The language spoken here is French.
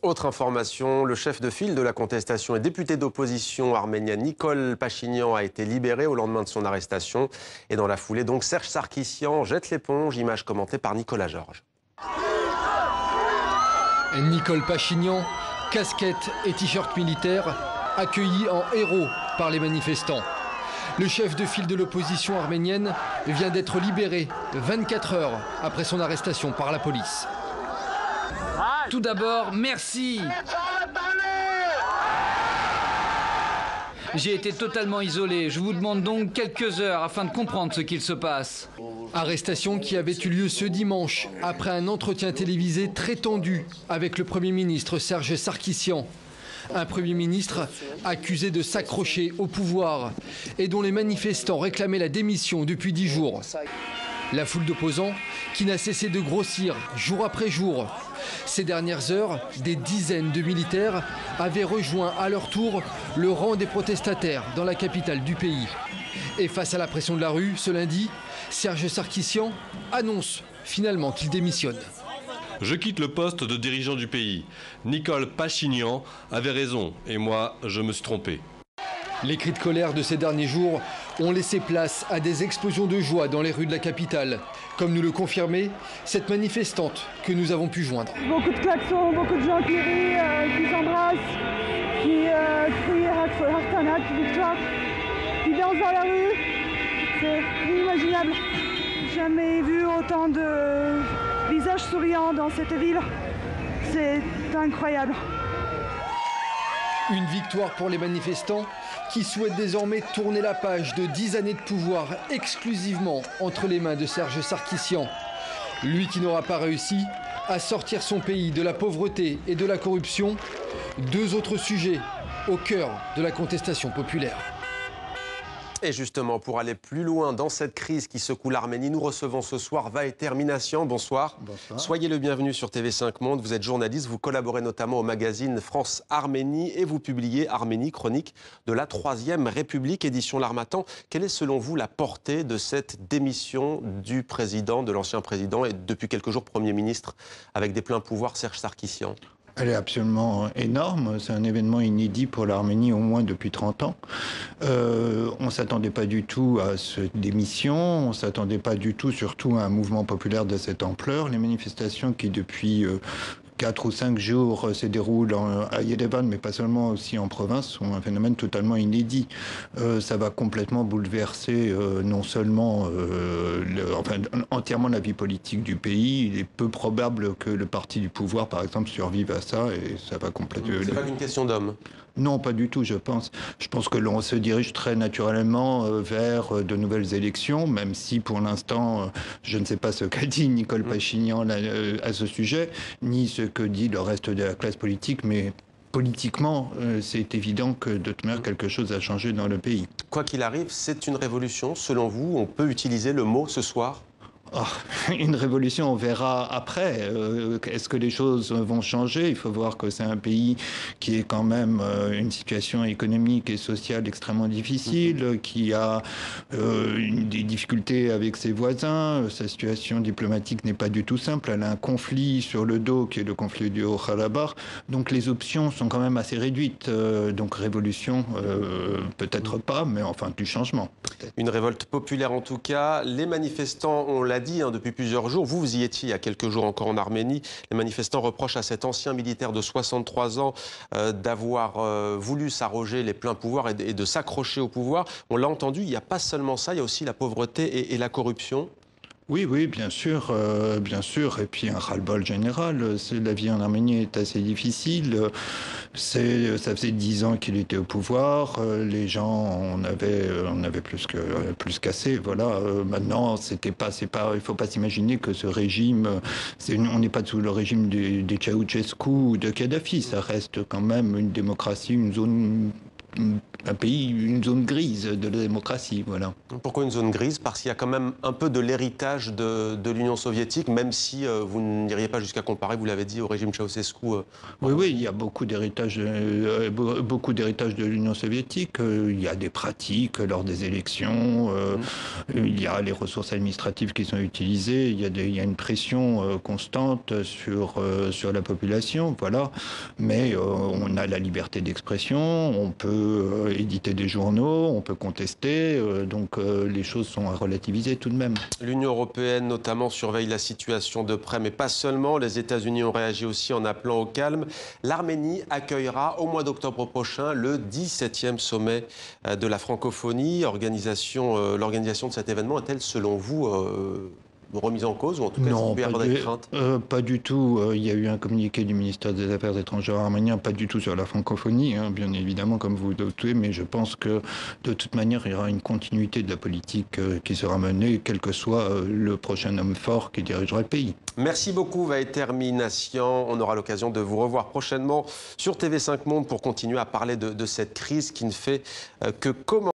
Autre information, le chef de file de la contestation et député d'opposition arménien Nikol Pachinian a été libéré au lendemain de son arrestation. Et dans la foulée, donc, Serge Sarkissian jette l'éponge, image commentée par Nicolas Georges. Nikol Pachinian, casquette et t-shirt militaire, accueilli en héros par les manifestants. Le chef de file de l'opposition arménienne vient d'être libéré 24 heures après son arrestation par la police. Tout d'abord, merci. J'ai été totalement isolé. Je vous demande donc quelques heures afin de comprendre ce qu'il se passe. Arrestation qui avait eu lieu ce dimanche après un entretien télévisé très tendu avec le Premier ministre Serge Sarkissian. Un Premier ministre accusé de s'accrocher au pouvoir et dont les manifestants réclamaient la démission depuis 10 jours. La foule d'opposants qui n'a cessé de grossir jour après jour. Ces dernières heures, des dizaines de militaires avaient rejoint à leur tour le rang des protestataires dans la capitale du pays. Et face à la pression de la rue, ce lundi, Serge Sarkissian annonce finalement qu'il démissionne. Je quitte le poste de dirigeant du pays. Nikol Pachinian avait raison et moi, je me suis trompé. Les cris de colère de ces derniers jours ont laissé place à des explosions de joie dans les rues de la capitale, comme nous le confirmait cette manifestante que nous avons pu joindre. Beaucoup de klaxons, beaucoup de gens qui rient, qui s'embrassent, qui crient Hartanak, victoire, qui dansent dans la rue. C'est inimaginable. Jamais vu autant de visages souriants dans cette ville. C'est incroyable. Une victoire pour les manifestants qui souhaitent désormais tourner la page de 10 années de pouvoir exclusivement entre les mains de Serge Sarkissian. Lui qui n'aura pas réussi à sortir son pays de la pauvreté et de la corruption, deux autres sujets au cœur de la contestation populaire. Et justement, pour aller plus loin dans cette crise qui secoue l'Arménie, nous recevons ce soir Vaheter Minassian. Bonsoir. Bonsoir. Soyez le bienvenu sur TV5 Monde. Vous êtes journaliste, vous collaborez notamment au magazine France-Arménie et vous publiez Arménie, chronique de la Troisième République, édition L'Harmattan. Quelle est selon vous la portée de cette démission du président, de l'ancien président et depuis quelques jours Premier ministre avec des pleins pouvoirs, Serge Sarkissian ? Elle est absolument énorme. C'est un événement inédit pour l'Arménie, au moins depuis 30 ans. On ne s'attendait pas du tout à cette démission. On ne s'attendait pas du tout, surtout, à un mouvement populaire de cette ampleur. Les manifestations qui, depuis 4 ou 5 jours se déroulent à Yerevan, mais pas seulement, aussi en province, sont un phénomène totalement inédit. Ça va complètement bouleverser non seulement entièrement la vie politique du pays. Il est peu probable que le parti du pouvoir, par exemple, survive à ça, et ça va complètement... C'est pas qu'une question d'homme. Non, pas du tout, je pense. Je pense que l'on se dirige très naturellement vers de nouvelles élections, même si pour l'instant, je ne sais pas ce qu'a dit Nikol Pachinian à ce sujet, ni ce que dit le reste de la classe politique, mais politiquement, c'est évident que de toute manière, quelque chose a changé dans le pays. Quoi qu'il arrive, c'est une révolution. Selon vous, on peut utiliser le mot ce soir ? Une révolution, on verra après. Est-ce que les choses vont changer ? Il faut voir que c'est un pays qui est quand même une situation économique et sociale extrêmement difficile, qui a des difficultés avec ses voisins. Sa situation diplomatique n'est pas du tout simple. Elle a un conflit sur le dos qui est le conflit du Haut-Karabakh. Donc les options sont quand même assez réduites. Donc révolution, peut-être pas, mais enfin du changement. Une révolte populaire en tout cas. Les manifestants, on l'a dit depuis plusieurs jours, vous y étiez il y a quelques jours encore en Arménie, les manifestants reprochent à cet ancien militaire de 63 ans d'avoir voulu s'arroger les pleins pouvoirs et de s'accrocher au pouvoir. On l'a entendu, il n'y a pas seulement ça, il y a aussi la pauvreté et la corruption. Oui, bien sûr, et puis un ras-le-bol général. La vie en Arménie est assez difficile. Ça faisait 10 ans qu'il était au pouvoir. Les gens on avait plus qu'assez. Voilà. Maintenant, il faut pas s'imaginer que ce régime, on n'est pas sous le régime des Ceausescu ou de Kadhafi. Ça reste quand même une démocratie, une zone un pays, une zone grise de la démocratie, voilà. Pourquoi une zone grise? Parce qu'il y a quand même un peu de l'héritage de l'Union soviétique, même si vous n'iriez pas jusqu'à comparer, vous l'avez dit, au régime Ceausescu. Oui, il y a beaucoup d'héritage de l'Union soviétique. Il y a des pratiques lors des élections, il y a les ressources administratives qui sont utilisées, il y a une pression constante sur la population, voilà. Mais on a la liberté d'expression, on peut éditer des journaux, on peut contester, donc les choses sont à relativiser tout de même. L'Union européenne notamment surveille la situation de près, mais pas seulement. Les États-Unis ont réagi aussi en appelant au calme. L'Arménie accueillera au mois d'octobre prochain le 17e sommet de la francophonie. L'organisation de cet événement est-elle, selon vous, remise en cause, ou en tout cas, il peut y avoir des craintes? Pas du tout. Il y a eu un communiqué du ministère des Affaires étrangères arménien, pas du tout sur la francophonie, bien évidemment, comme vous le doutez, mais je pense que de toute manière, il y aura une continuité de la politique qui sera menée, quel que soit le prochain homme fort qui dirigera le pays. Merci beaucoup, Vaheter Minassian. On aura l'occasion de vous revoir prochainement sur TV5 Monde pour continuer à parler de cette crise qui ne fait que commencer.